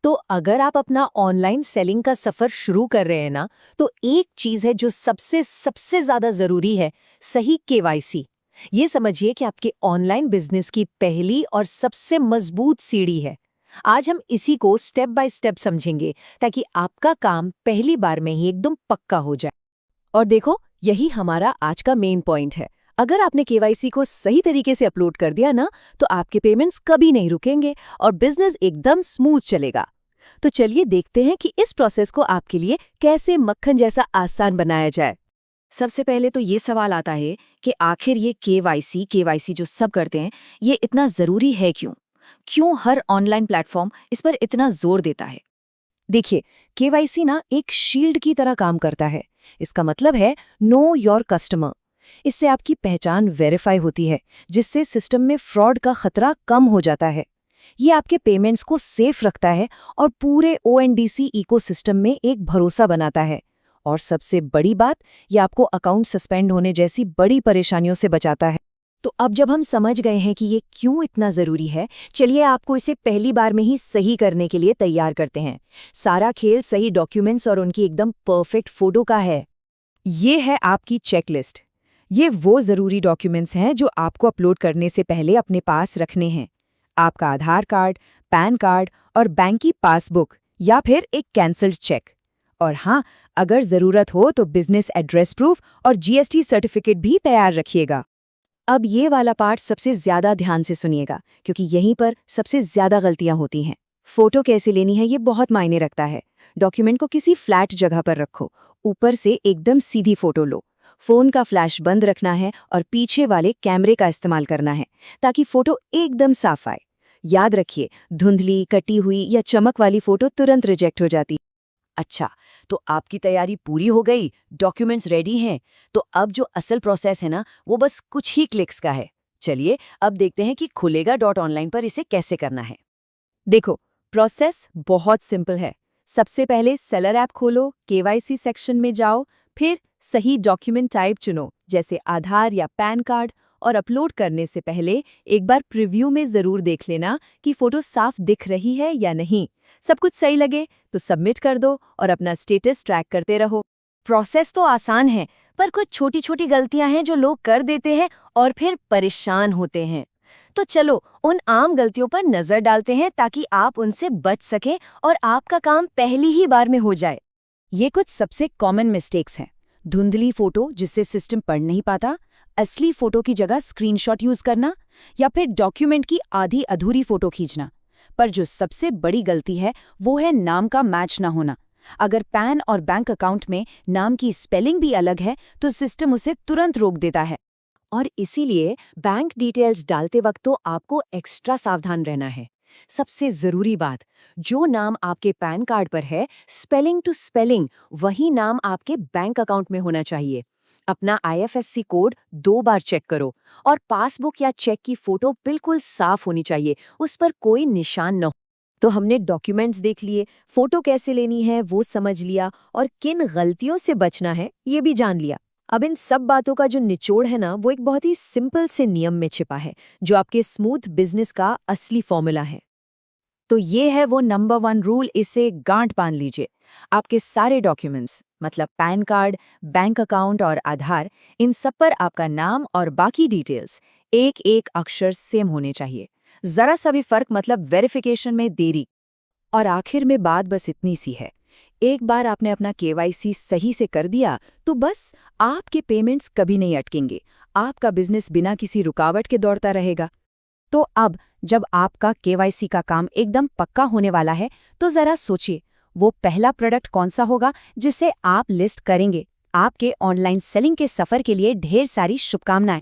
तो अगर आप अपना ऑनलाइन सेलिंग का सफर शुरू कर रहे हैं ना, तो एक चीज है जो सबसे सबसे ज्यादा जरूरी है, सही केवाईसी। ये समझिए कि आपके ऑनलाइन बिजनेस की पहली और सबसे मजबूत सीढ़ी है। आज हम इसी को स्टेप बाय स्टेप समझेंगे ताकि आपका काम पहली बार में ही एकदम पक्का हो जाए। और देखो, यही हमारा आज का मेन पॉइंट है। अगर आपने केवाईसी को सही तरीके से अपलोड कर दिया ना, तो आपके पेमेंट्स कभी नहीं रुकेंगे और बिजनेस एकदम स्मूथ चलेगा। तो चलिए देखते हैं कि इस प्रोसेस को आपके लिए कैसे मक्खन जैसा आसान बनाया जाए। सबसे पहले तो ये सवाल आता है कि आखिर ये केवाईसी जो सब करते हैं, ये इतना जरूरी है क्यों? क्यों हर ऑनलाइन प्लेटफॉर्म इस पर इतना जोर देता है? देखिए, केवाईसी ना एक शील्ड की तरह काम करता है। इसका मतलब है नो योर कस्टमर। इससे आपकी पहचान वेरीफाई होती है, जिससे सिस्टम में फ्रॉड का खतरा कम हो जाता है। ये आपके पेमेंट्स को सेफ रखता है और पूरे ओएनडीसी इकोसिस्टम में एक भरोसा बनाता है। और सबसे बड़ी बात, ये आपको अकाउंट सस्पेंड होने जैसी बड़ी परेशानियों से बचाता है। तो अब जब हम समझ गए हैं कि ये क्यों इतना जरूरी है, चलिए आपको इसे पहली बार में ही सही करने के लिए तैयार करते हैं। सारा खेल सही डॉक्यूमेंट्स और उनकी एकदम परफेक्ट फोटो का है। ये है आपकी चेकलिस्ट। ये वो जरूरी डॉक्यूमेंट्स हैं जो आपको अपलोड करने से पहले अपने पास रखने हैं। आपका आधार कार्ड, पैन कार्ड और बैंक की पासबुक या फिर एक कैंसल्ड चेक। और हाँ, अगर जरूरत हो तो बिजनेस एड्रेस प्रूफ और जीएसटी सर्टिफिकेट भी तैयार रखिएगा। अब ये वाला पार्ट सबसे ज्यादा ध्यान से सुनिएगा, क्योंकि यहीं पर सबसे ज्यादा गलतियां होती हैं। फोटो कैसे लेनी है ये बहुत मायने रखता है। डॉक्यूमेंट को किसी फ्लैट जगह पर रखो, ऊपर से एकदम सीधी फोटो लो। फोन का फ्लैश बंद रखना है और पीछे वाले कैमरे का इस्तेमाल करना है, ताकि फोटो एकदम साफ आए। याद रखिए, धुंधली, कटी हुई या चमक वाली फोटो तुरंत रिजेक्ट हो जाती। अच्छा, तो आपकी तैयारी पूरी हो गई, डॉक्यूमेंट्स रेडी हैं। तो अब जो असल प्रोसेस है ना, वो बस कुछ ही क्लिक्स का है। चलिए अब देखते हैं कि खुलेगा.online पर इसे कैसे करना है। देखो, प्रोसेस बहुत सिंपल है। सबसे पहले सेलर ऐप खोलो, केवाईसी सेक्शन में जाओ, फिर सही डॉक्यूमेंट टाइप चुनो, जैसे आधार या पैन कार्ड। और अपलोड करने से पहले एक बार प्रीव्यू में जरूर देख लेना कि फोटो साफ दिख रही है या नहीं। सब कुछ सही लगे तो सबमिट कर दो और अपना स्टेटस ट्रैक करते रहो। प्रोसेस तो आसान है, पर कुछ छोटी छोटी गलतियां हैं जो लोग कर देते हैं और फिर परेशान होते हैं। तो चलो उन आम गलतियों पर नजर डालते हैं, ताकि आप उनसे बच सकें और आपका काम पहली ही बार में हो जाए। ये कुछ सबसे कॉमन मिस्टेक्स हैं। धुंधली फोटो जिससे सिस्टम पढ़ नहीं पाता, असली फोटो की जगह स्क्रीनशॉट यूज करना, या फिर डॉक्यूमेंट की आधी अधूरी फोटो खींचना। पर जो सबसे बड़ी गलती है वो है नाम का मैच ना होना। अगर पैन और बैंक अकाउंट में नाम की स्पेलिंग भी अलग है तो सिस्टम उसे तुरंत रोक देता है। और इसीलिए बैंक डिटेल्स डालते वक्त तो आपको एक्स्ट्रा सावधान रहना है। सबसे जरूरी बात, जो नाम आपके पैन कार्ड पर है, स्पेलिंग टू स्पेलिंग वही नाम आपके बैंक अकाउंट में होना चाहिए। अपना आईएफएससी कोड 2 बार चेक करो और पासबुक या चेक की फोटो बिल्कुल साफ होनी चाहिए, उस पर कोई निशान न हो। तो हमने डॉक्यूमेंट्स देख लिए, फोटो कैसे लेनी है वो समझ लिया, और किन गलतियों से बचना है ये भी जान लिया। अब इन सब बातों का जो निचोड़ है ना, वो एक बहुत ही सिंपल से नियम में छिपा है, जो आपके स्मूथ बिजनेस का असली फॉर्मूला है। तो ये है वो नंबर 1 रूल, इसे गांठ बांध लीजिए। आपके सारे डॉक्यूमेंट्स, मतलब पैन कार्ड, बैंक अकाउंट और आधार, इन सब पर आपका नाम और बाकी डिटेल्स एक एक अक्षर सेम होने चाहिए। जरा सा भी फर्क मतलब वेरिफिकेशन में देरी। और आखिर में बात बस इतनी सी है, एक बार आपने अपना केवाईसी सही से कर दिया तो बस आपके पेमेंट्स कभी नहीं अटकेंगे। आपका बिजनेस बिना किसी रुकावट के दौड़ता रहेगा। तो अब जब आपका केवाईसी का काम एकदम पक्का होने वाला है, तो जरा सोचिए, वो पहला प्रोडक्ट कौन सा होगा जिसे आप लिस्ट करेंगे। आपके ऑनलाइन सेलिंग के सफर के लिए ढेर सारी शुभकामनाएं।